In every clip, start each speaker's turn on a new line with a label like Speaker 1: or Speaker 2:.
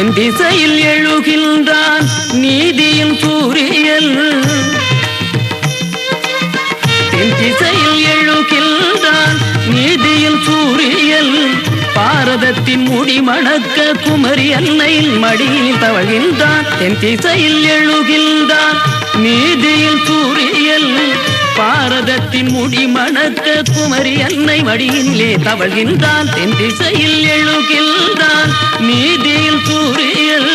Speaker 1: தென் திசையில் எழுகின்றான் நீதியின் சூரியன். தென் திசையில் எழுகின்றான் நீதியின் சூரியன். பாரதத்தின் முடி மணக்க குமரி அன்னையின் மடியில் தவழ்கின்றான். தென் திசையில் எழுகின்றான் நீதியின் சூரியன். பாரதத்தின் முடி மணக்க குமரி அன்னை மடியிலே தவழ்கின்றான். தென் திசையில் எழுகின்றான் நீதியில் சூரியன்.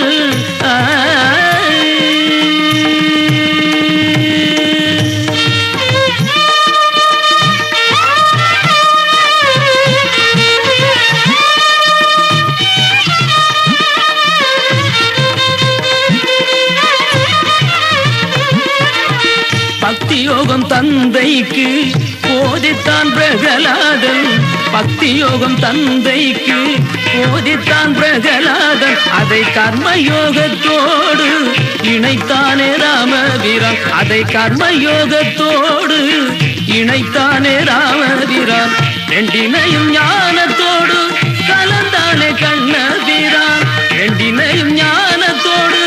Speaker 1: பக்தி யோகம் தந்தைக்கு போதித்தான் பிரகலாதன். பக்தி யோகம் தந்தைக்கு போதித்தான் பிரகலாதன். அதை கர்மயோகத்தோடு இணைத்தானே ராமபிரான். அதை கர்மயோகத்தோடு இணைத்தானே ராமபிரான். ரெண்டினையும் ஞானத்தோடு கலந்தானே கண்ணபிரான். ரெண்டினையும் ஞானத்தோடு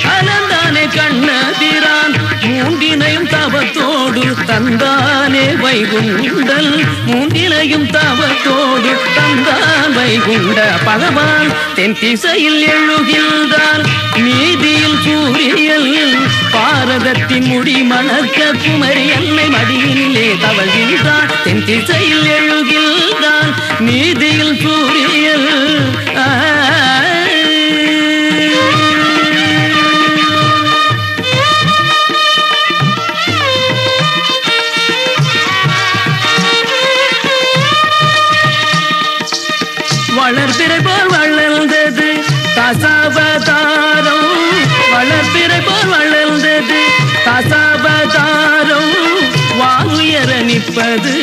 Speaker 1: கலந்தானே கண்ணபிரான். மூன்றினையும் தவத்தோடு தந்தானே வைகுண்டல். மூன்றினையும் தவத்தோடு தந்தான் வைகுண்ட பகவான். தென் திசையில் எழுகின்றான் நீதியில் சூரியன். பாரதத்தின் முடி மணக்க குமரி அன்னை மடியிலே தவழ்கின்றான். தென் திசையில் எழுகின்றான் நீதியில் சூரியன். வளர்பிறை போல் வளர்ந்தது தசாவதாரம். வளர்பிறை போல் வளர்ந்தது தசாவதாரம். வாங்குயர நிற்பது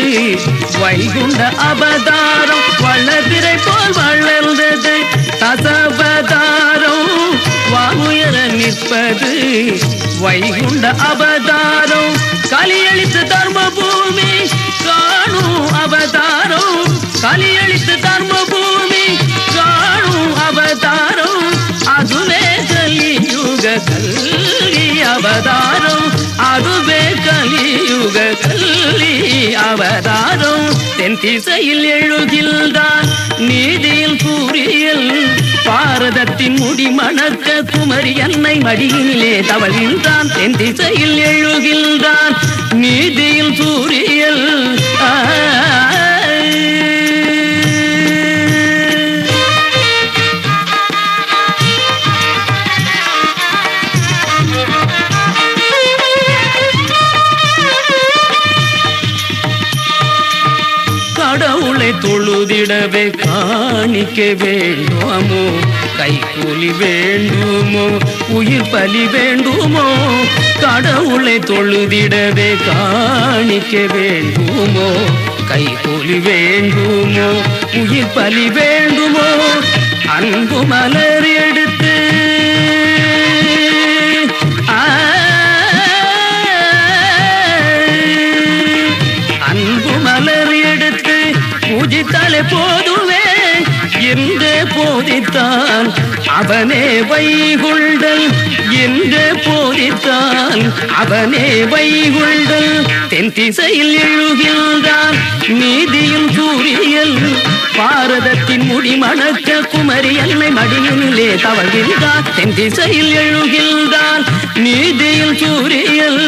Speaker 1: வைகுண்ட அவதாரம். வளர்பிறை போல் வளர்ந்தது தசாவதாரம். வாங்குயர நிற்பது வைகுண்ட அவதாரம். கலியளித்து தர்ம பூமி காணும் அவதாரம். கலியளித்து தர்ம பூமி காணும் அவதாரம். அதுவே கலியுக கல்வி அவதாரம். அதுவே கலியுக கல்வி அவதாரம். தென் திசையில் எழுகின்றான் நீதியில் சூரியன். பாரதத்தின் முடி மணக்க குமரி அன்னை மடியிலே தவழ்கின்றான். தென் திசையில் எழுகின்றான் நீதியில் சூரியன். கடவுளை தொழுதிடவே காணிக்க வேண்டுமோ? கைக்கூலி வேண்டுமோ? உயிர் பலி வேண்டுமோ? கடவுளை தொழுதிடவே காணிக்க வேண்டுமோ? கைக்கூலி வேண்டுமோ? உயிர் பலி வேண்டுமோ? அன்பு மலர் எடுத்து அன்பு மலர் எடுத்து பூஜித்தாலே போதுவே என்றே போதித்தான். அவனே வைகுண்டல் என்றே போதித்தான். அவனே வைகுண்டல். தென் திசையில் எழுகின்றான் நீதியும் சூரியன். பாரதத்தின் முடி மணக்க குமரி அன்னை மடியிலே தவழ்கின்றான். தென் திசையில் எழுகின்றான் நீதியும் சூரியன்.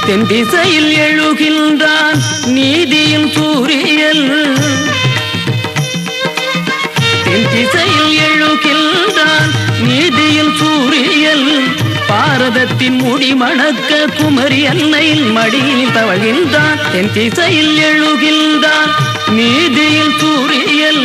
Speaker 1: தென் திசையில் எழுகின்றான் நீதியின் சூரியன். தென் திசையில் எழுகின்றான் நீதியின் சூரியன். பாரதத்தின் முடி மணக்க குமரி அன்னையின் மடியில் தவழ்கின்றான். தென் திசையில் எழுகின்றான் நீதியின் சூரியன்.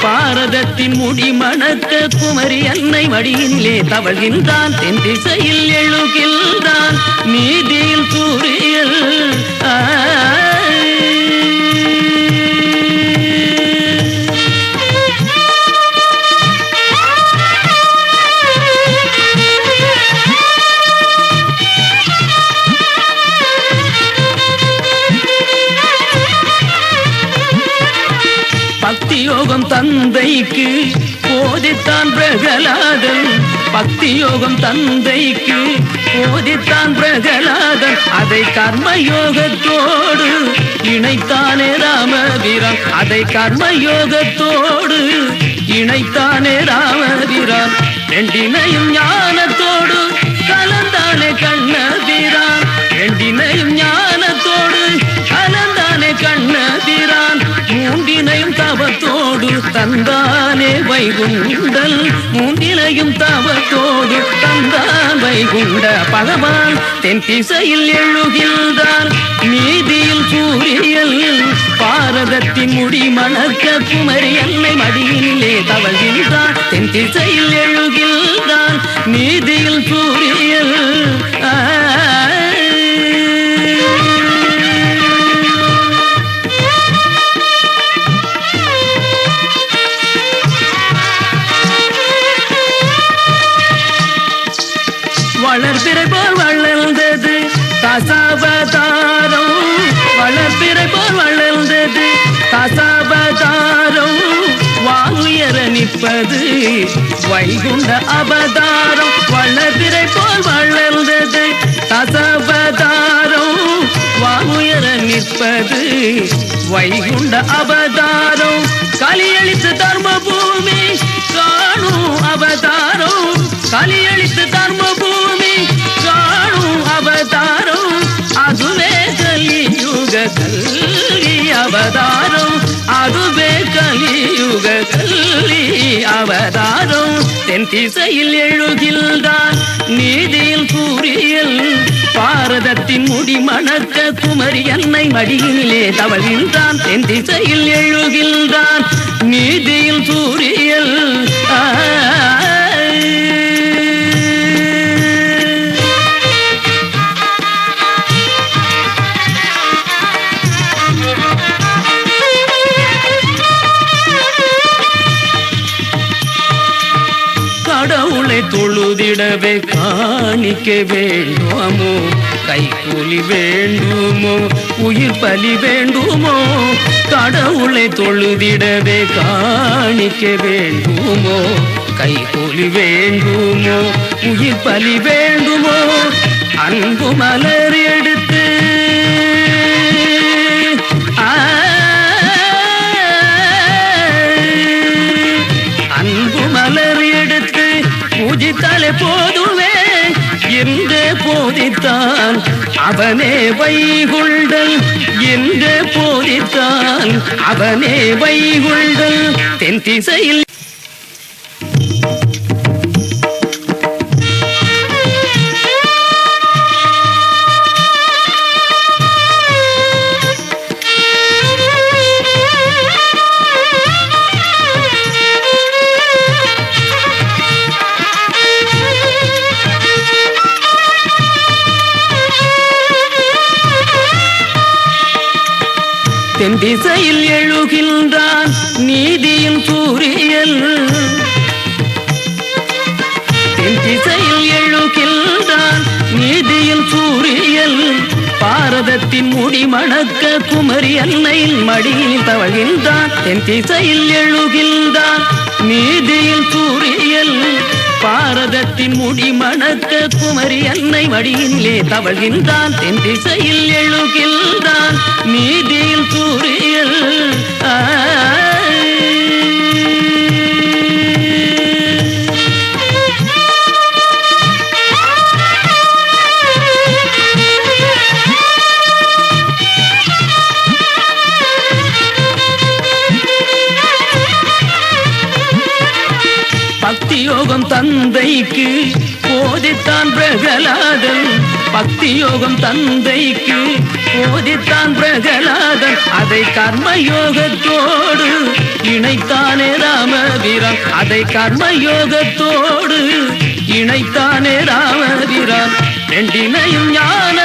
Speaker 1: பாரதத்தின் முடி மணக்க குமரி அன்னை மடியிலே தவழ்கின்றான் தென் திசையில் எழுகின்றான் நீதியில் சூரியல் பக்தி யோகம் தந்தைக்கு போதித்தான் பிரகலாதன் பக்தி யோகம் தந்தைக்கு போதித்தான் பிரகலாதன் அதை கர்மயோகத்தோடு இணைத்தானே ராமபிரான் அதை கர்மயோகத்தோடு இணைத்தானே ராமபிரான் ரெண்டினையும் ஞானத்தோடு கலந்தானே கண்ணபிரான் ரெண்டினையும் ஞானத்தோடு கலந்தானே கண்ணபிரான் மூன்றினையும் தவத்தோடு தந்தானே வைகுண்டல் மூன்றினையும் தவத்தோடு தந்தான் வைகுண்ட பகவான் தென் திசையில் எழுகின்றான் நீதியில் சூரியல் பாரதத்தின் முடி மணக்க குமரி அன்னை மடியிலே தவழ்கின்றான் தென் திசையில் எழுகின்றான் நீதியில் சூரியல் வளர்பிறை போல் வளர்ந்தது தசாவதாரம் வளர்பிறை போல் வளர்ந்தது தசாவதாரம் வாங்குயர நிற்பது வைகுண்ட அவதாரம் வளர்பிறை போல் வளர்ந்தது தசாவதாரம் வாங்குயர நிற்பது வைகுண்ட அவதாரம் கலியளித்து தர்ம பூமி காணும் அவதாரம் கலியளித்து தர்ம பூமி காணும் அவதாரம் அதுவே கலியுக கல்வி அவதாரம் அதுவே கலியுக கல்வி அவதாரம் தென் திசையில் எழுகின்றான் நீதியில் சூரியல் பாரதத்தின் முடி மணக்க குமரி அன்னை மடியிலே தவழ்கின்றான் தென் திசையில் எழுகின்றான் நீதியில் சூரியல் கடவுளை தொழுதிடவே காணிக்க வேண்டுமோ கைக்கூலி வேண்டுமோ உயிர் பலி வேண்டுமோ கடவுளை தொழுதிடவே காணிக்க வேண்டுமோ கைக்கூலி வேண்டுமோ உயிர் பலி வேண்டுமோ அன்பு மலர் எடுத்து அன்பு மலர் எடுத்து பூஜித்தாலே போதுவே என்று போதித்தான் அவனே வைகுண்டல் என்று போதித்தான் அவனே வைகுண்டல் தென் திசையில் தென் திசையில் எழுகின்றான் நீதியின் சூரியல் தென் திசையில் எழுகின்றான் நீதியின் சூரியல் பாரதத்தின் முடி மணக்க குமரி அன்னையின் மடியில் தவழ்கின்றான் தென் திசையில் எழுகின்றான் நீதியில் சூரியல் பாரதத்தின் முடி மணக்க குமரி அன்னை மடியிலே தவழ்கின்றான் தென் திசையில் எழுகின்றான் நீதியில் சூரியல் பக்தி பக்தி யோகம் தந்தைக்கு போதித்தான் பிரகலாதன். பக்தி யோகம் தந்தைக்கு போதித்தான் பிரகலாதன். அதை கர்மயோகத்தோடு இணைத்தானே ராமபிரான். அதை கர்மயோகத்தோடு இணைத்தானே ராமபிரான். ரெண்டினையும் ஞான